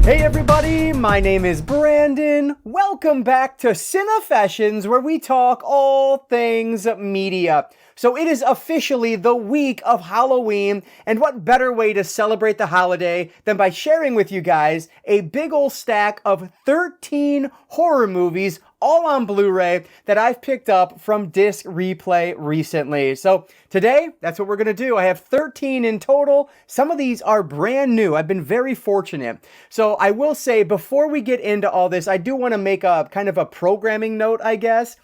Hey everybody, my name is Brandon. Welcome back to Cinefessions, where we talk all things media. So it is officially the week of Halloween, and what better way to celebrate the holiday than by sharing with you guys a big ol' stack of 13 horror movies, all on Blu-ray, that I've picked up from Disc Replay recently. So today, that's what we're gonna do. I have 13 in total. Some of these are brand new. I've been very fortunate. So I will say, before we get into all this, I do want to make a kind of a programming note, I guess.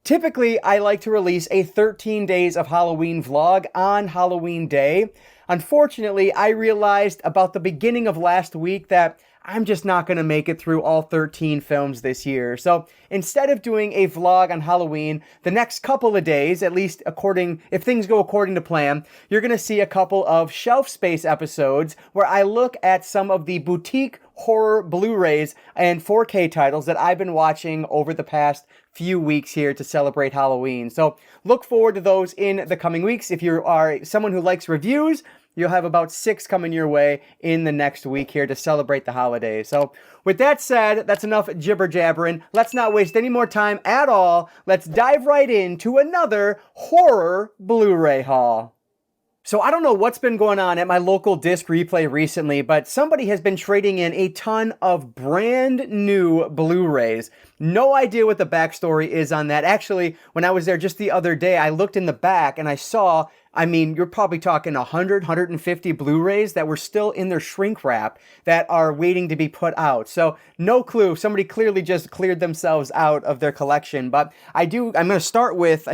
Typically, I like to release a 13 days of Halloween vlog on Halloween Day. Unfortunately, I realized about the beginning of last week that I'm just not going to make it through all 13 films this year. So instead of doing a vlog on Halloween, the next couple of days, at least if things go according to plan, you're going to see a couple of shelf space episodes where I look at some of the boutique horror Blu-rays and 4K titles that I've been watching over the past few weeks here to celebrate Halloween. So look forward to those in the coming weeks. If you are someone who likes reviews, you'll have about 6 coming your way in the next week here to celebrate the holidays. So with that said, that's enough jibber jabbering. Let's not waste any more time at all. Let's dive right into another horror Blu-ray haul. So I don't know what's been going on at my local Disc Replay recently, but somebody has been trading in a ton of brand new Blu-rays. No idea what the backstory is on that. Actually, when I was there just the other day, I looked in the back and I saw, you're probably talking 100, 150 Blu-rays that were still in their shrink wrap that are waiting to be put out. So no clue. Somebody clearly just cleared themselves out of their collection. But I'm going to start with,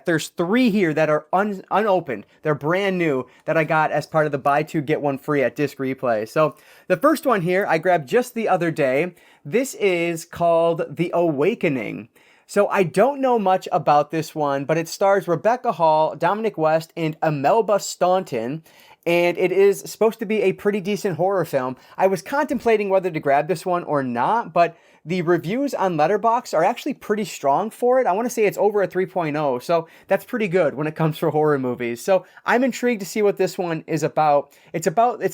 there's 3 here that are unopened. They're brand new that I got as part of the buy 2 get 1 free at Disc Replay. So the first one here I grabbed just the other day. This is called The Awakening. So I don't know much about this one, but it stars Rebecca Hall, Dominic West, and Imelda Staunton, and it is supposed to be a pretty decent horror film. I was contemplating whether to grab this one or not, but the reviews on Letterboxd are actually pretty strong for it. I want to say it's over a 3.0, so that's pretty good when it comes to horror movies. So I'm intrigued to see what this one is about. It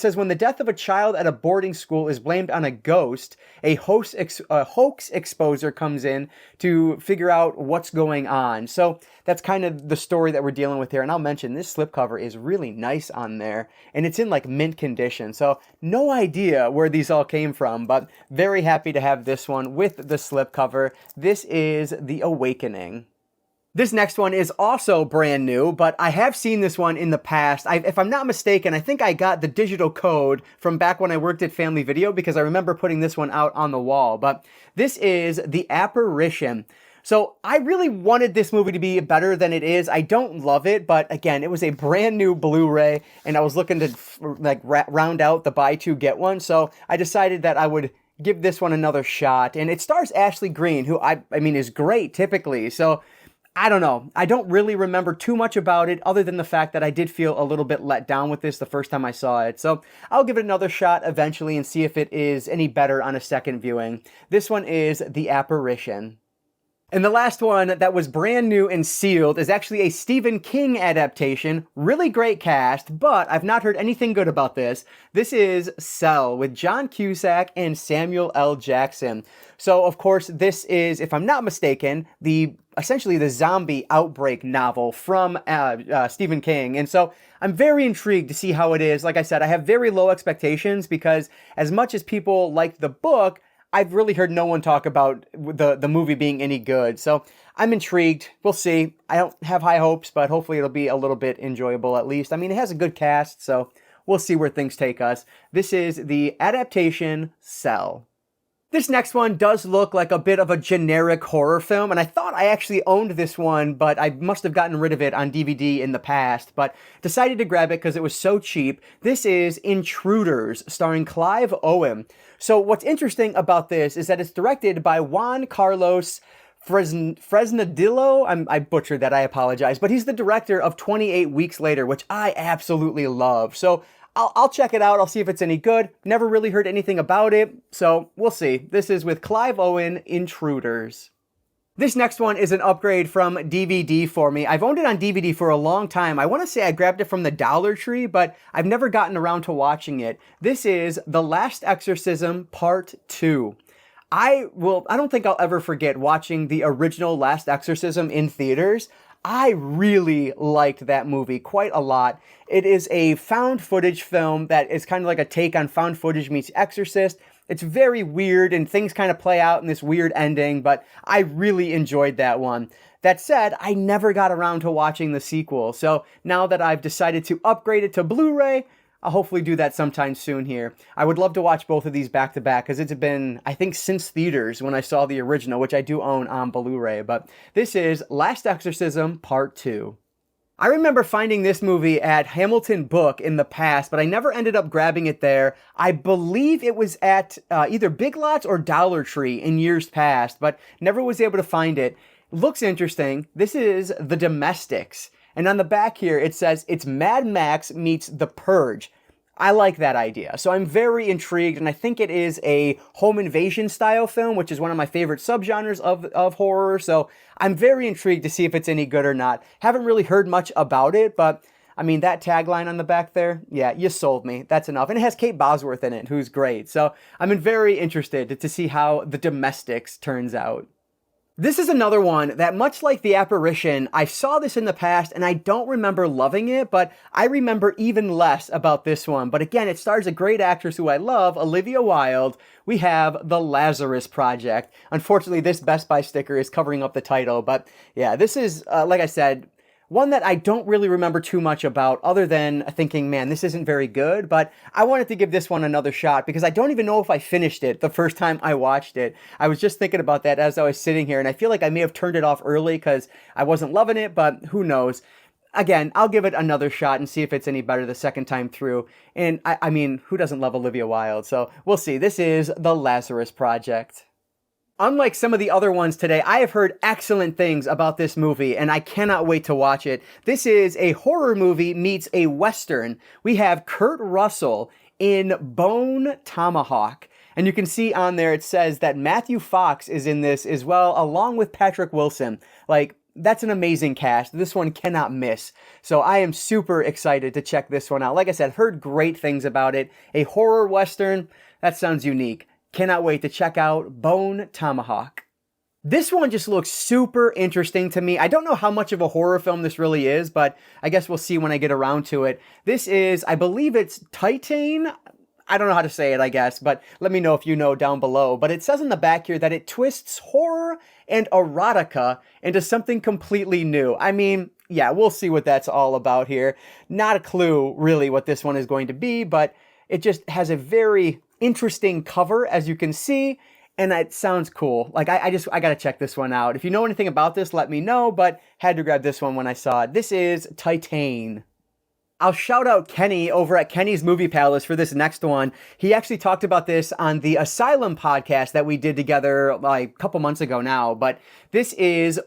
says, when the death of a child at a boarding school is blamed on a ghost, a hoax exposer comes in to figure out what's going on. So that's kind of the story that we're dealing with here. And I'll mention this slipcover is really nice on there, and it's in like mint condition. So no idea where these all came from, but very happy to have this one with the slipcover. This is The Awakening. This next one is also brand new, but I have seen this one in the past. If I'm not mistaken, I think I got the digital code from back when I worked at Family Video, because I remember putting this one out on the wall. But this is The Apparition. So I really wanted this movie to be better than it is. I don't love it, but again, it was a brand new Blu-ray, and I was looking to round out the buy 2 get 1. So I decided that I would give this one another shot. And it stars Ashley Greene, who is great typically. So I don't know. I don't really remember too much about it, other than the fact that I did feel a little bit let down with this the first time I saw it. So I'll give it another shot eventually and see if it is any better on a second viewing. This one is The Apparition. And the last one that was brand new and sealed is actually a Stephen King adaptation. Really great cast, but I've not heard anything good about this. This is Cell with John Cusack and Samuel L. Jackson. So, of course, this is, if I'm not mistaken, essentially the zombie outbreak novel from Stephen King. And so I'm very intrigued to see how it is. Like I said, I have very low expectations because as much as people liked the book, I've really heard no one talk about the movie being any good. So I'm intrigued. We'll see. I don't have high hopes, but hopefully it'll be a little bit enjoyable at least. It has a good cast, so we'll see where things take us. This is the adaptation Cell. This next one does look like a bit of a generic horror film, and I thought I actually owned this one, but I must have gotten rid of it on DVD in the past, but decided to grab it because it was so cheap. This is Intruders, starring Clive Owen. So what's interesting about this is that it's directed by Juan Carlos Fresnadillo. I butchered that, I apologize, but he's the director of 28 Weeks Later, which I absolutely love. So I'll check it out. I'll see if it's any good. Never really heard anything about it, so we'll see. This is with Clive Owen, Intruders. This next one is an upgrade from DVD for me. I've owned it on DVD for a long time. I want to say I grabbed it from the Dollar Tree, but I've never gotten around to watching it. This is The Last Exorcism Part 2. I don't think I'll ever forget watching the original Last Exorcism in theaters. I really liked that movie quite a lot. It is a found footage film that is kind of like a take on found footage meets Exorcist. It's very weird and things kind of play out in this weird ending, but I really enjoyed that one. That said, I never got around to watching the sequel, so now that I've decided to upgrade it to Blu-ray, I'll hopefully do that sometime soon here. I would love to watch both of these back to back because it's been, I think, since theaters when I saw the original, which I do own on Blu-ray, but this is Last Exorcism Part 2. I remember finding this movie at Hamilton Book in the past, but I never ended up grabbing it there. I believe it was at either Big Lots or Dollar Tree in years past, but never was able to find it. Looks interesting. This is The Domestics. And on the back here, it says it's Mad Max meets The Purge. I like that idea. So I'm very intrigued, and I think it is a home invasion style film, which is one of my favorite subgenres of horror. So I'm very intrigued to see if it's any good or not. Haven't really heard much about it, but I mean, that tagline on the back there, yeah, you sold me. That's enough. And it has Kate Bosworth in it, who's great. So I'm very interested to see how The Domestics turns out. This is another one that, much like The Apparition, I saw this in the past and I don't remember loving it, but I remember even less about this one. But again, it stars a great actress who I love, Olivia Wilde. We have The Lazarus Project. Unfortunately, this Best Buy sticker is covering up the title, but yeah, this is, like I said, one that I don't really remember too much about other than thinking, man, this isn't very good, but I wanted to give this one another shot because I don't even know if I finished it the first time I watched it. I was just thinking about that as I was sitting here, and I feel like I may have turned it off early because I wasn't loving it, but who knows. Again, I'll give it another shot and see if it's any better the second time through. And I mean, who doesn't love Olivia Wilde? So we'll see. This is The Lazarus Project. Unlike some of the other ones today, I have heard excellent things about this movie, and I cannot wait to watch it. This is a horror movie meets a Western. We have Kurt Russell in Bone Tomahawk. And you can see on there it says that Matthew Fox is in this as well, along with Patrick Wilson. Like, that's an amazing cast. This one cannot miss. So I am super excited to check this one out. Like I said, heard great things about it. A horror Western, that sounds unique. Cannot wait to check out Bone Tomahawk. This one just looks super interesting to me. I don't know how much of a horror film this really is, but I guess we'll see when I get around to it. This is, I believe it's Titane. I don't know how to say it, I guess, but let me know if you know down below. But it says in the back here that it twists horror and erotica into something completely new. I mean, yeah, we'll see what that's all about here. Not a clue, really, what this one is going to be, but it just has a very interesting cover, as you can see, and it sounds cool. Like, I gotta check this one out. If you know anything about this, let me know, but had to grab this one when I saw it. This is Titane. I'll shout out Kenny over at Kenny's Movie Palace for this next one. He actually talked about this on the Asylum podcast that we did together like a couple months ago now, but this is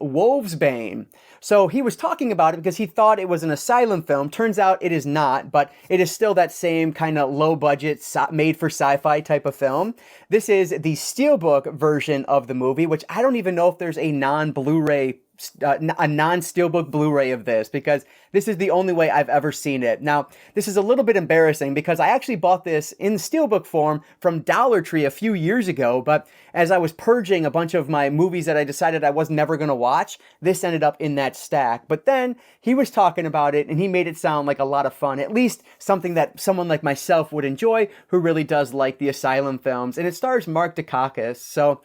Bane. So he was talking about it because he thought it was an Asylum film. Turns out it is not, but it is still that same kind of low budget, made for sci-fi type of film. This is the Steelbook version of the movie, which I don't even know if there's a non-Blu-ray a non-Steelbook Blu-ray of this, because this is the only way I've ever seen it. Now, this is a little bit embarrassing because I actually bought this in Steelbook form from Dollar Tree a few years ago, but as I was purging a bunch of my movies that I decided I was never going to watch, this ended up in that stack. But then he was talking about it and he made it sound like a lot of fun, at least something that someone like myself would enjoy who really does like the Asylum films. And it stars Mark Dacascos, so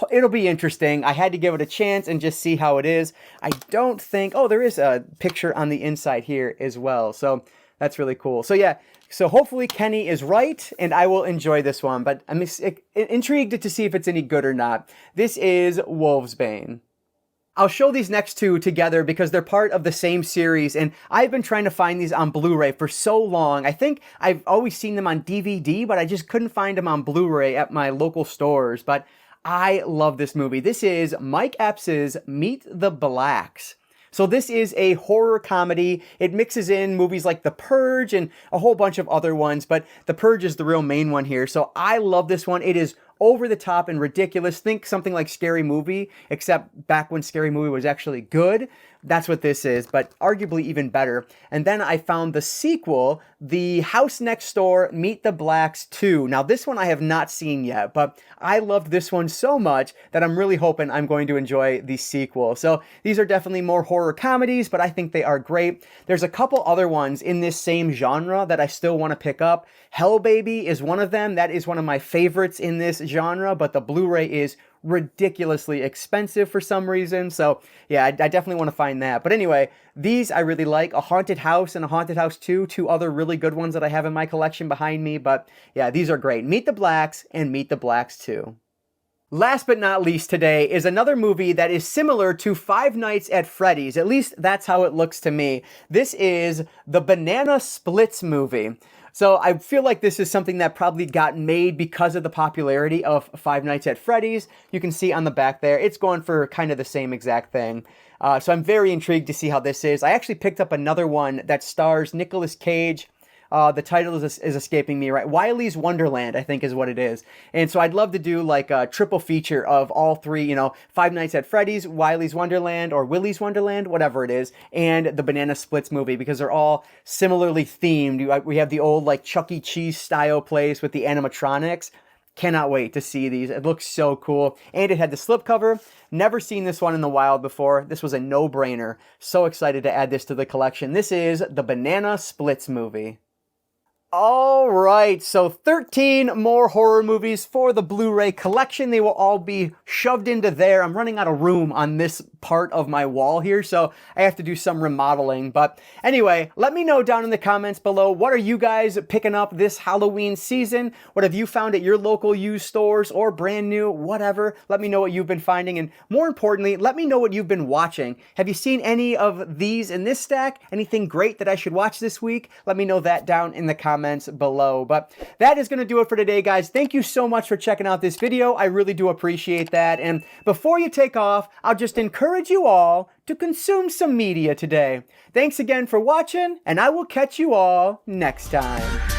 it'll be interesting. I had to give it a chance and just see how it is. I don't think... Oh, there is a picture on the inside here as well. So that's really cool. So yeah, so hopefully Kenny is right and I will enjoy this one. But I'm intrigued to see if it's any good or not. This is Bane. I'll show these next two together because they're part of the same series, and I've been trying to find these on Blu-ray for so long. I think I've always seen them on DVD, but I just couldn't find them on Blu-ray at my local stores. But I love this movie. This is Mike Epps' Meet the Blacks. So this is a horror comedy. It mixes in movies like The Purge and a whole bunch of other ones, but The Purge is the real main one here. So I love this one. It is over the top and ridiculous. Think something like Scary Movie, except back when Scary Movie was actually good. That's what this is, but arguably even better. And then I found the sequel, The House Next Door, Meet the Blacks 2. Now, this one I have not seen yet, but I loved this one so much that I'm really hoping I'm going to enjoy the sequel. So these are definitely more horror comedies, but I think they are great. There's a couple other ones in this same genre that I still want to pick up. Hell Baby is one of them. That is one of my favorites in this genre, but the Blu-ray is ridiculously expensive for some reason. So yeah, I definitely want to find that. But anyway, these I really like. A Haunted House and A Haunted House 2, two other really good ones that I have in my collection behind me. But yeah, these are great. Meet the Blacks and Meet the Blacks 2. Last but not least today is another movie that is similar to Five Nights at Freddy's. At least that's how it looks to me. This is the Banana Splits movie. So I feel like this is something that probably got made because of the popularity of Five Nights at Freddy's. You can see on the back there, it's going for kind of the same exact thing. So I'm very intrigued to see how this is. I actually picked up another one that stars Nicolas Cage. The title is escaping me, right? Wiley's Wonderland, I think is what it is. And so I'd love to do like a triple feature of all three, you know, Five Nights at Freddy's, Wiley's Wonderland, or Willy's Wonderland, whatever it is, and the Banana Splits movie, because they're all similarly themed. We have the old like Chuck E. Cheese style place with the animatronics. Cannot wait to see these. It looks so cool. And it had the slipcover. Never seen this one in the wild before. This was a no-brainer. So excited to add this to the collection. This is the Banana Splits movie. All right, so 13 more horror movies for the Blu-ray collection. They will all be shoved into there. I'm running out of room on this part of my wall here, so I have to do some remodeling. But anyway, let me know down in the comments below, what are you guys picking up this Halloween season? What have you found at your local used stores or brand new, whatever? Let me know what you've been finding, and more importantly, let me know what you've been watching. Have you seen any of these in this stack? Anything great that I should watch this week? Let me know that down in the comments below. But that is going to do it for today, guys. Thank you so much for checking out this video. I really do appreciate that. And before you take off, I'll just encourage you all to consume some media today. Thanks again for watching, and I will catch you all next time.